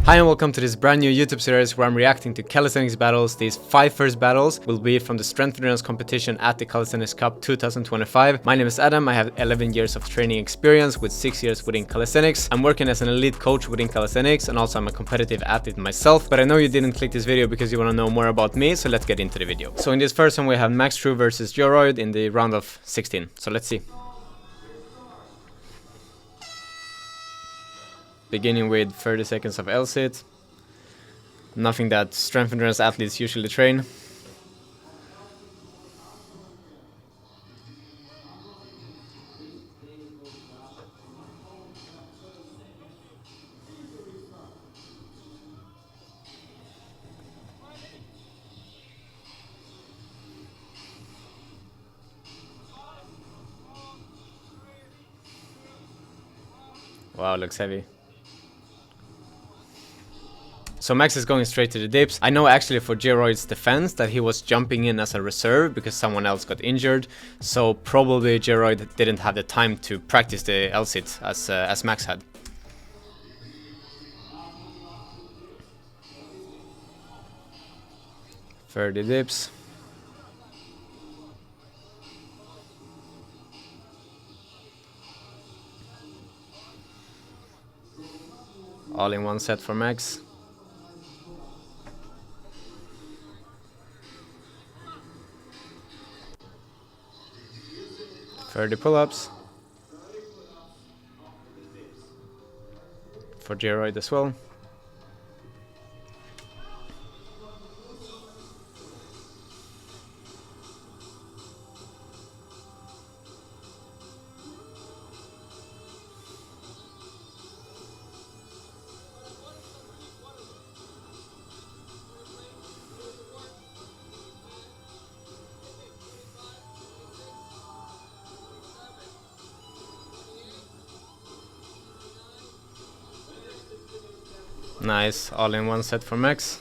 Hi and welcome to this brand new YouTube series where I'm reacting to calisthenics battles. These 5 first battles will be from the strength endurance competition at the Calisthenics Cup 2025. My name is Adam. I have 11 years of training experience with 6 years within calisthenics. I'm working as an elite coach within calisthenics and also I'm a competitive athlete myself. But I know you didn't click this video because you want to know more about me, so let's get into the video. So in this first one we have Max versus Gearoid in the round of 16. So let's see. Beginning with 30 seconds of L-sit. Nothing that strength endurance athletes usually train. Wow, looks heavy. So Max is going straight to the dips. I know actually for Gearoid's defense that he was jumping in as a reserve because someone else got injured. So probably Gearoid didn't have the time to practice the L-sit as Max had. For the dips. All in one set for Max. 30 pull-ups. For Gearoid as well. Nice, all in one set for Max.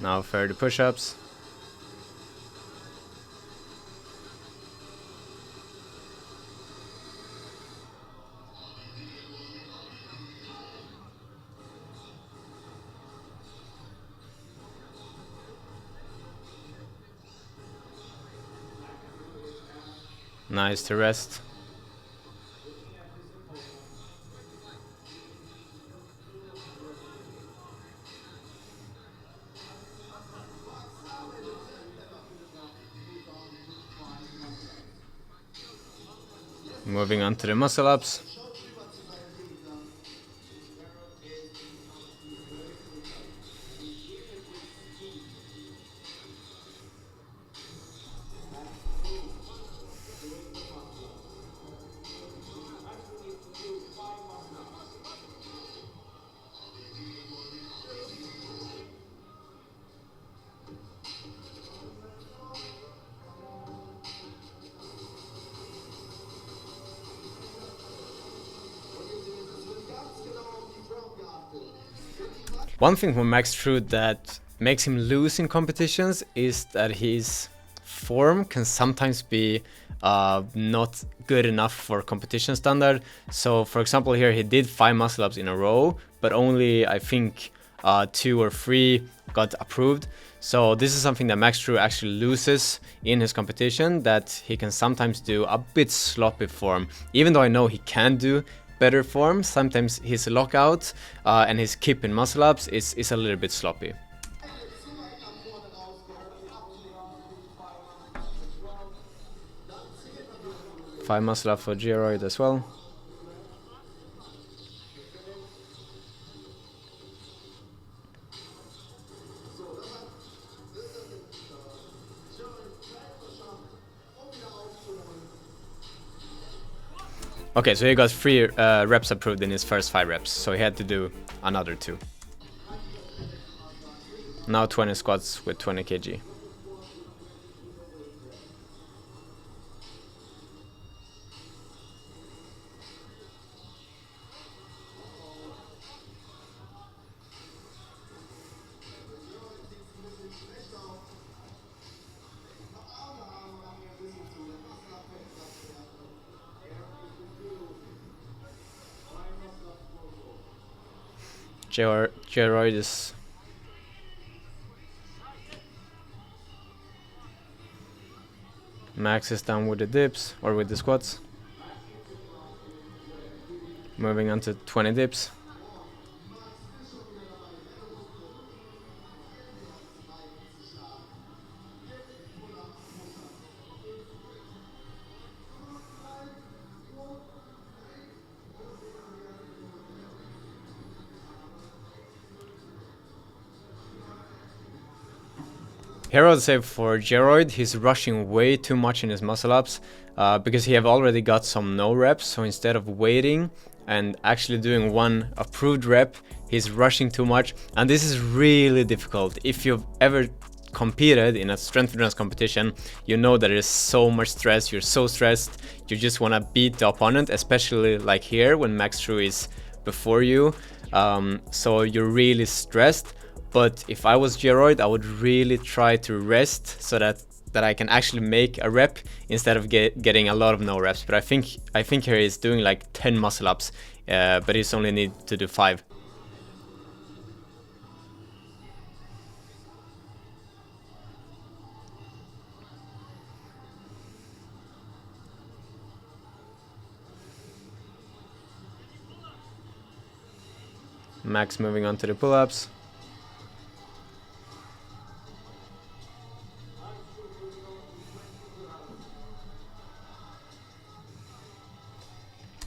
Now 30 push-ups. Nice to rest. Moving on to the muscle ups. One thing from Max Trude that makes him lose in competitions is that his form can sometimes be not good enough for competition standard. So for example here he did 5 muscle ups in a row, but only I think 2 or 3 got approved. So this is something that Max Trude actually loses in his competition, that he can sometimes do a bit sloppy form. Even though I know he can do better form, sometimes his lockout and his kip in muscle ups is a little bit sloppy. Five muscle up for Gearoid as well. Okay, so he got 3 reps approved in his first 5 reps, so he had to do another 2. Now 20 squats with 20 kg. Gearoid is Max is down with the dips or with the squats. Moving on to 20 dips. Here I would say for Gearoid, he's rushing way too much in his muscle ups because he have already got some no reps. So instead of waiting and actually doing one approved rep, he's rushing too much. And this is really difficult. If you've ever competed in a strength endurance competition, you know that there's so much stress. You're so stressed. You just want to beat the opponent, especially like here when Max True is before you. So you're really stressed. But if I was Gearoid, I would really try to rest so that I can actually make a rep instead of getting a lot of no reps. But I think here he's doing like 10 muscle ups, but he's only need to do 5. Max moving on to the pull-ups.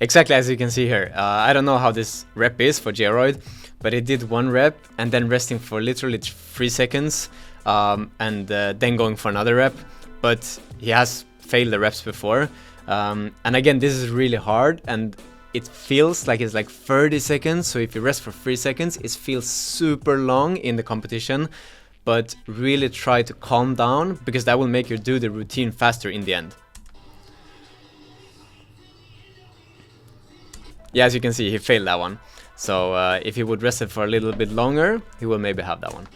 Exactly as you can see here. I don't know how this rep is for Gearoid, but he did 1 rep and then resting for literally 3 seconds and then going for another rep. But he has failed the reps before. And again, this is really hard and it feels like it's like 30 seconds. So if you rest for 3 seconds, it feels super long in the competition. But really try to calm down because that will make you do the routine faster in the end. Yeah, as you can see, he failed that one. So if he would rest it for a little bit longer, he will maybe have that one.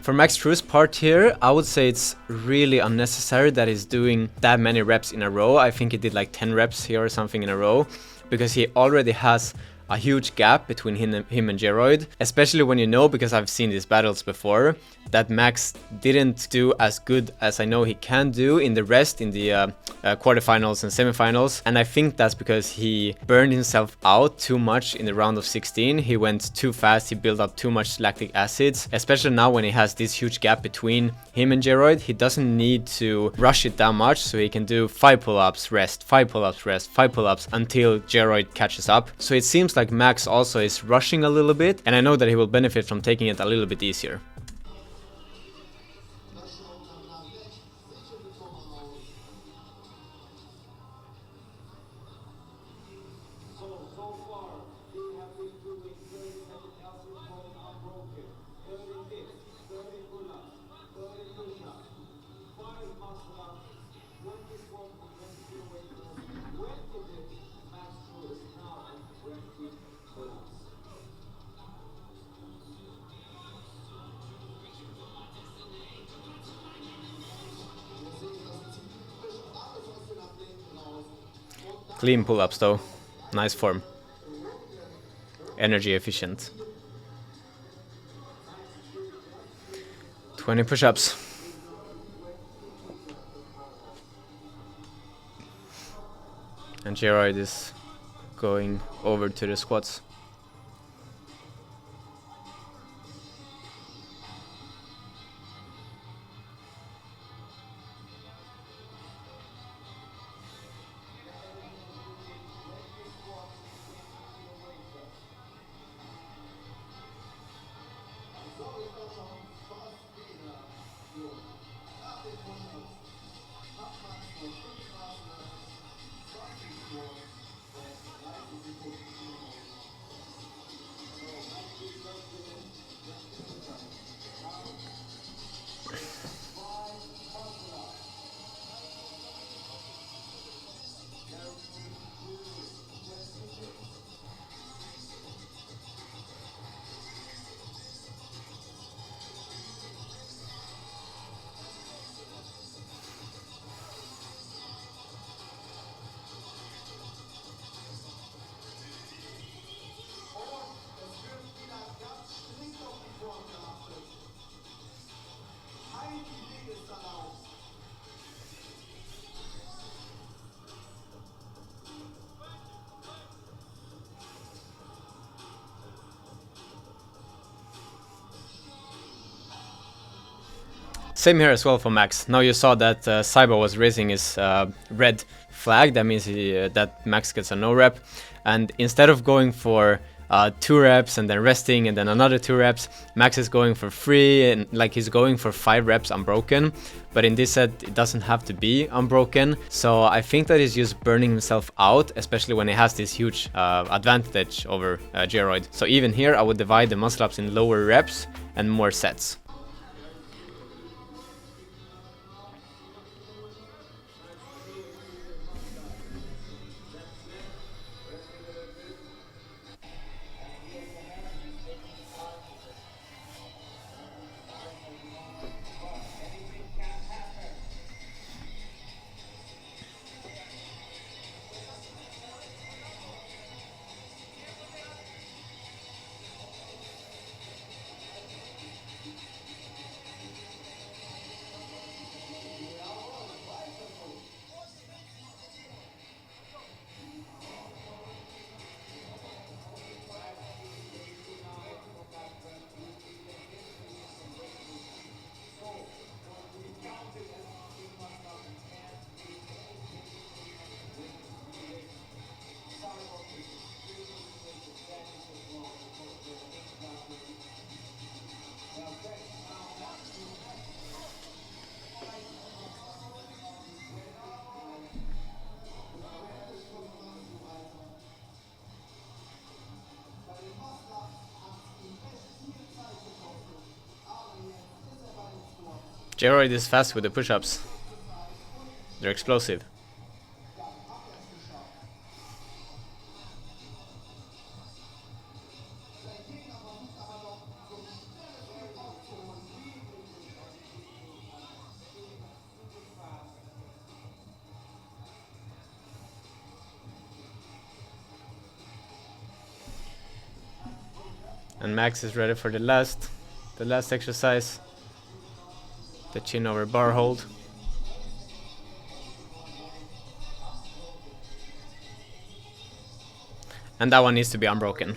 For Max True's part here, I would say it's really unnecessary that he's doing that many reps in a row. I think he did like 10 reps here or something in a row, because he already has a huge gap between him and Gearoid, especially when you know, because I've seen these battles before, that Max didn't do as good as I know he can do in the rest, in the quarterfinals and semifinals. And I think that's because he burned himself out too much in the round of 16. He went too fast, he built up too much lactic acids, especially now when he has this huge gap between him and Gearoid. He doesn't need to rush it that much, so he can do 5 pull-ups, rest, 5 pull-ups, rest, 5 pull-ups until Gearoid catches up. So it seems like Max also is rushing a little bit, and I know that he will benefit from taking it a little bit easier. Clean pull-ups though, nice form, energy efficient. 20 push-ups. And Gearoid is going over to the squats. Same here as well for Max. Now you saw that Cyber was raising his red flag, that means that Max gets a no rep, and instead of going for 2 reps and then resting and then another 2 reps, Max is going for 3, and like he's going for 5 reps unbroken. But in this set it doesn't have to be unbroken, so I think that he's just burning himself out, especially when he has this huge advantage over Gearoid. So even here I would divide the muscle ups in lower reps and more sets. Gearoid is fast with the push-ups. They're explosive. And Max is ready for the last exercise. The chin over bar hold. And that one needs to be unbroken.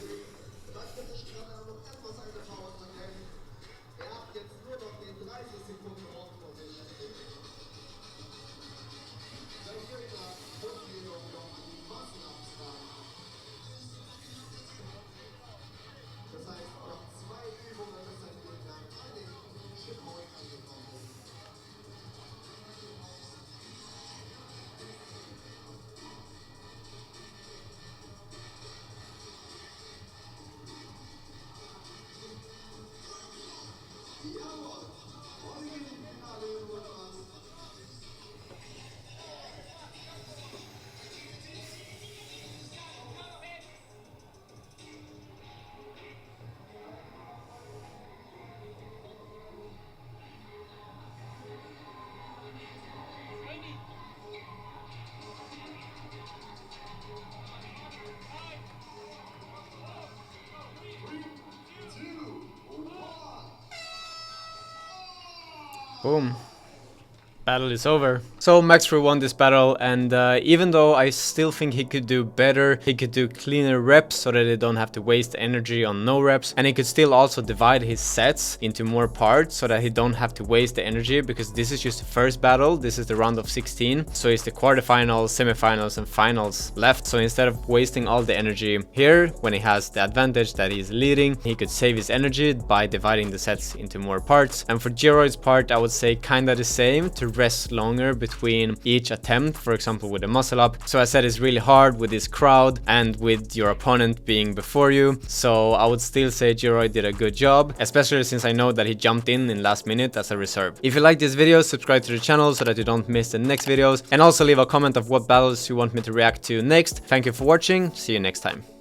Boom. Battle is over. So Max won this battle, and even though I still think he could do better, he could do cleaner reps so that they don't have to waste energy on no reps, and he could still also divide his sets into more parts so that he don't have to waste the energy, because this is just the first battle. This is the round of 16, so it's the quarterfinals, semifinals and finals left. So instead of wasting all the energy here, when he has the advantage that he's leading, he could save his energy by dividing the sets into more parts. And for Gearoid's part, I would say kinda the same, to rest longer between each attempt, for example with a muscle up. So I said it's really hard with this crowd and with your opponent being before you, so I would still say Gearoid did a good job, especially since I know that he jumped in last minute as a reserve. If you like this video, subscribe to the channel so that you don't miss the next videos, and also leave a comment of what battles you want me to react to next. Thank you for watching, see you next time.